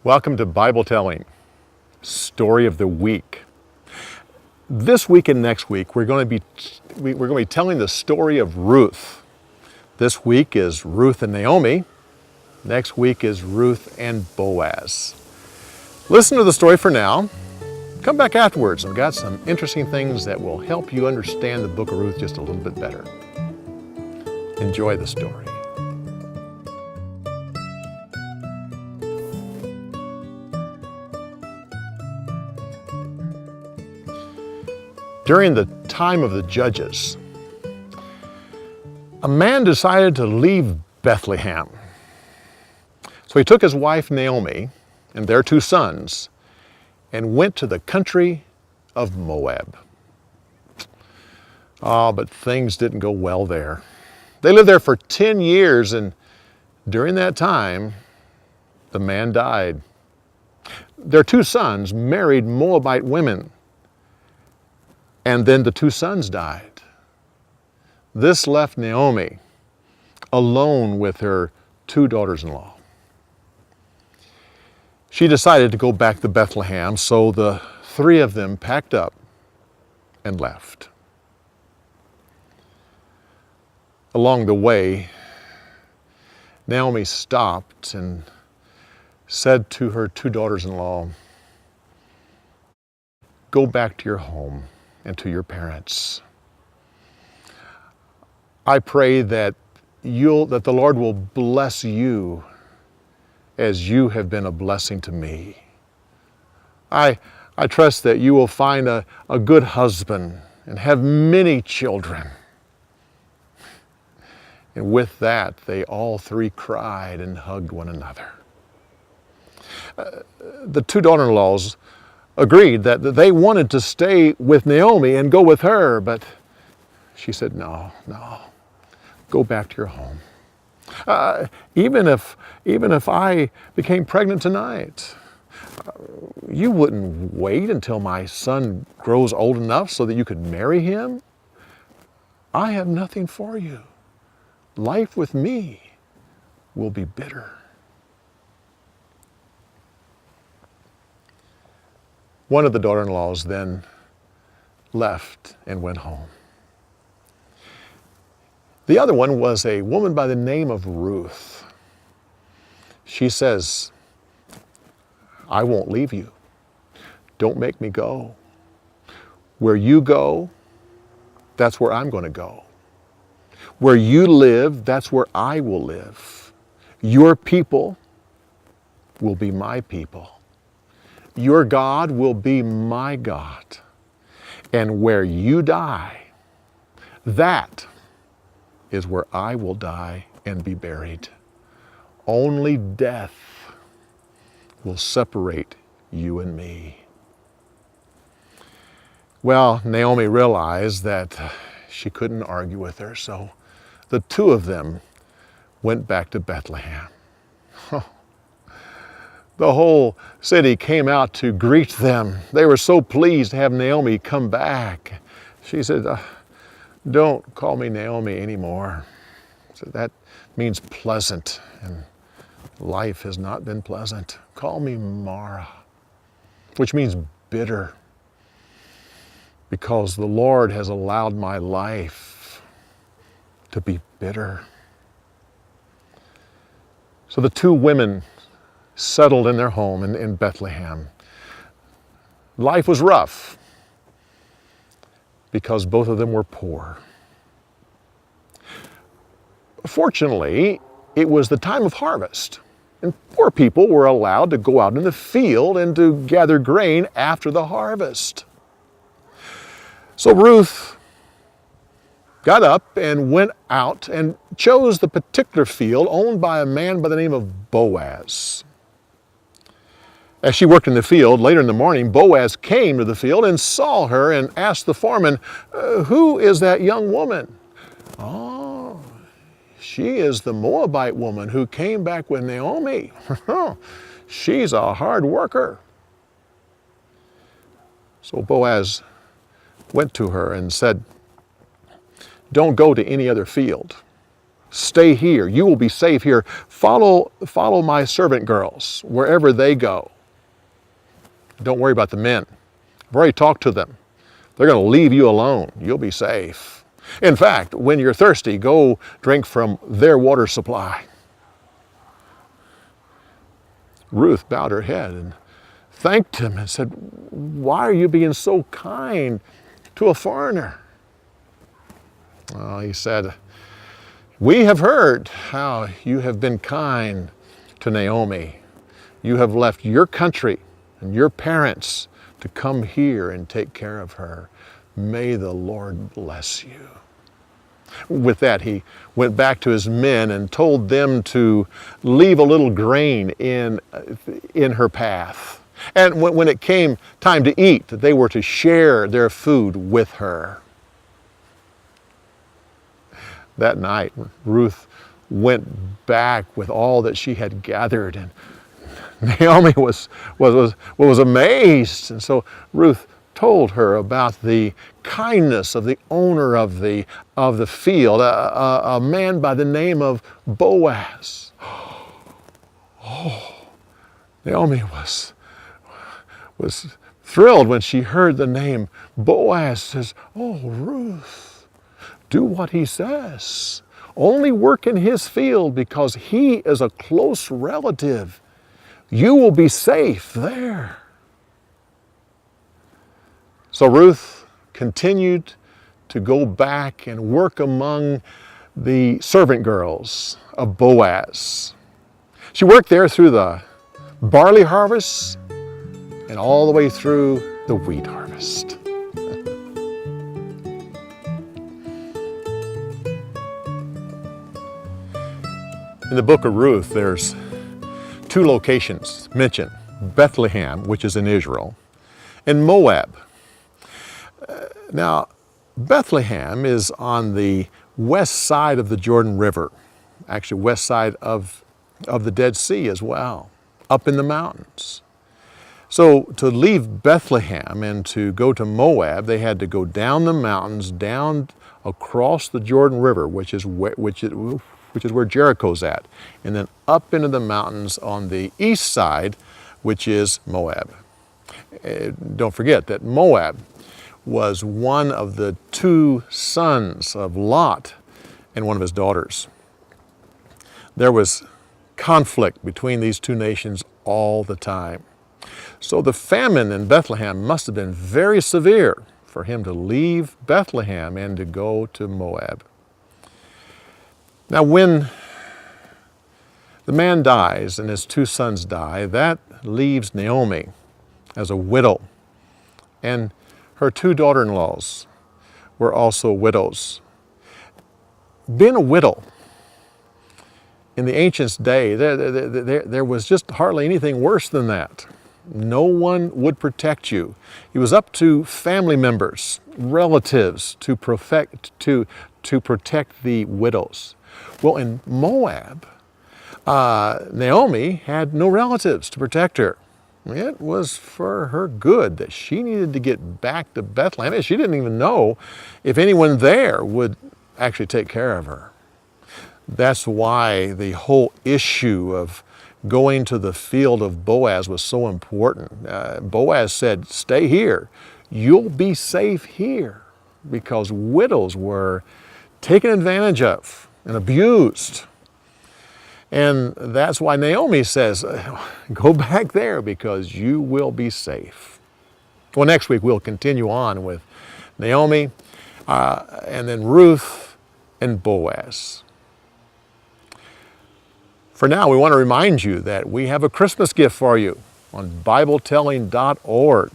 Welcome to BibleTelling, Story of the Week. This week and next week, we're going to be telling the story of Ruth. This week is Ruth and Naomi. Next week is Ruth and Boaz. Listen to the story for now. Come back afterwards. I've got some interesting things that will help you understand the book of Ruth just a little bit better. Enjoy the story. During the time of the judges, a man decided to leave Bethlehem. So he took his wife Naomi and their two sons and went to the country of Moab. But things didn't go well there. They lived there for 10 years, and during that time, the man died. Their two sons married Moabite women, and then the two sons died. This left Naomi alone with her two daughters-in-law. She decided to go back to Bethlehem, so the three of them packed up and left. Along the way, Naomi stopped and said to her two daughters-in-law, "Go back to your home and to your parents. I pray that the Lord will bless you as you have been a blessing to me. I trust that you will find a good husband and have many children." And with that, they all three cried and hugged one another. The two daughter-in-laws agreed that they wanted to stay with Naomi and go with her, but she said, no, go back to your home. Even if I became pregnant tonight, you wouldn't wait until my son grows old enough so that you could marry him? I have nothing for you. Life with me will be bitter. One of the daughter-in-laws then left and went home. The other one was a woman by the name of Ruth. She says, "I won't leave you. Don't make me go. Where you go, that's where I'm going to go. Where you live, that's where I will live. Your people will be my people. Your God will be my God. And where you die, that is where I will die and be buried. Only death will separate you and me." Well, Naomi realized that she couldn't argue with her, so the two of them went back to Bethlehem. The whole city came out to greet them. They were so pleased to have Naomi come back. She said, "Don't call me Naomi anymore." So that means pleasant, and life has not been pleasant. Call me Mara, which means bitter, because the Lord has allowed my life to be bitter. So the two women settled in their home in Bethlehem. Life was rough because both of them were poor. Fortunately, it was the time of harvest, and poor people were allowed to go out in the field and to gather grain after the harvest. So Ruth got up and went out and chose the particular field owned by a man by the name of Boaz. As she worked in the field, later in the morning, Boaz came to the field and saw her and asked the foreman, "Who is that young woman?" "Oh, she is the Moabite woman who came back with Naomi. She's a hard worker." So Boaz went to her and said, "Don't go to any other field. Stay here. You will be safe here. Follow my servant girls wherever they go. Don't worry about the men. I've already talked to them. They're going to leave you alone. You'll be safe. In fact, when you're thirsty, go drink from their water supply. Ruth bowed her head and thanked him and said, why are you being so kind to a foreigner? Well, he said, we have heard how you have been kind to Naomi. You have left your country and your parents to come here and take care of her. May the Lord bless you. With that, he went back to his men and told them to leave a little grain in her path. And when it came time to eat, they were to share their food with her. That night, Ruth went back with all that she had gathered, and Naomi was amazed. And so Ruth told her about the kindness of the owner of the field, a man by the name of Boaz. Oh, Naomi was thrilled when she heard the name Boaz. Says, oh, Ruth, do what he says. Only work in his field because he is a close relative. You will be safe there. So Ruth continued to go back and work among the servant girls of Boaz. She worked there through the barley harvest and all the way through the wheat harvest. In the book of Ruth, there's two locations mentioned, Bethlehem, which is in Israel, and Moab. Now, Bethlehem is on the west side of the Jordan River, actually west side of the Dead Sea as well, up in the mountains. So to leave Bethlehem and to go to Moab, they had to go down the mountains, down across the Jordan River, which is where Jericho's at, and then up into the mountains on the east side, which is Moab. Don't forget that Moab was one of the two sons of Lot and one of his daughters. There was conflict between these two nations all the time. So the famine in Bethlehem must have been very severe for him to leave Bethlehem and to go to Moab. Now, when the man dies and his two sons die, that leaves Naomi as a widow. And her two daughter-in-laws were also widows. Being a widow in the ancient day, there was just hardly anything worse than that. No one would protect you. It was up to family members, relatives, to protect the widows. Well, in Moab, Naomi had no relatives to protect her. It was for her good that she needed to get back to Bethlehem. She didn't even know if anyone there would actually take care of her. That's why the whole issue of going to the field of Boaz was so important. Boaz said, stay here. You'll be safe here, because widows were taken advantage of and abused. And that's why Naomi says, go back there because you will be safe. Well, next week we'll continue on with Naomi and then Ruth and Boaz. For now, we want to remind you that we have a Christmas gift for you on BibleTelling.org.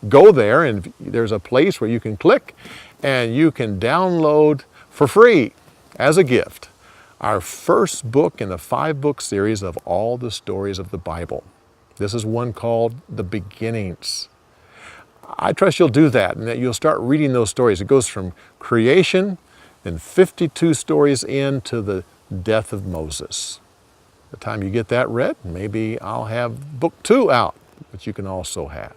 Go there and there's a place where you can click and you can download for free as a gift our first book in the 5-book series of all the stories of the Bible. This is one called The Beginnings. I trust you'll do that and that you'll start reading those stories. It goes from creation, then 52 stories into the death of Moses. By the time you get that read, maybe I'll have book 2 out, which you can also have.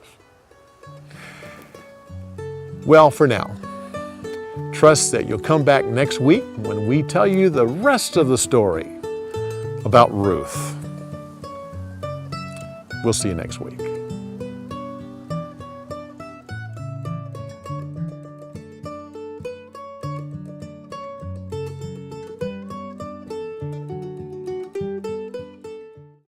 Well, for now, Trust that you'll come back next week when we tell you the rest of the story about Ruth. We'll see you next week.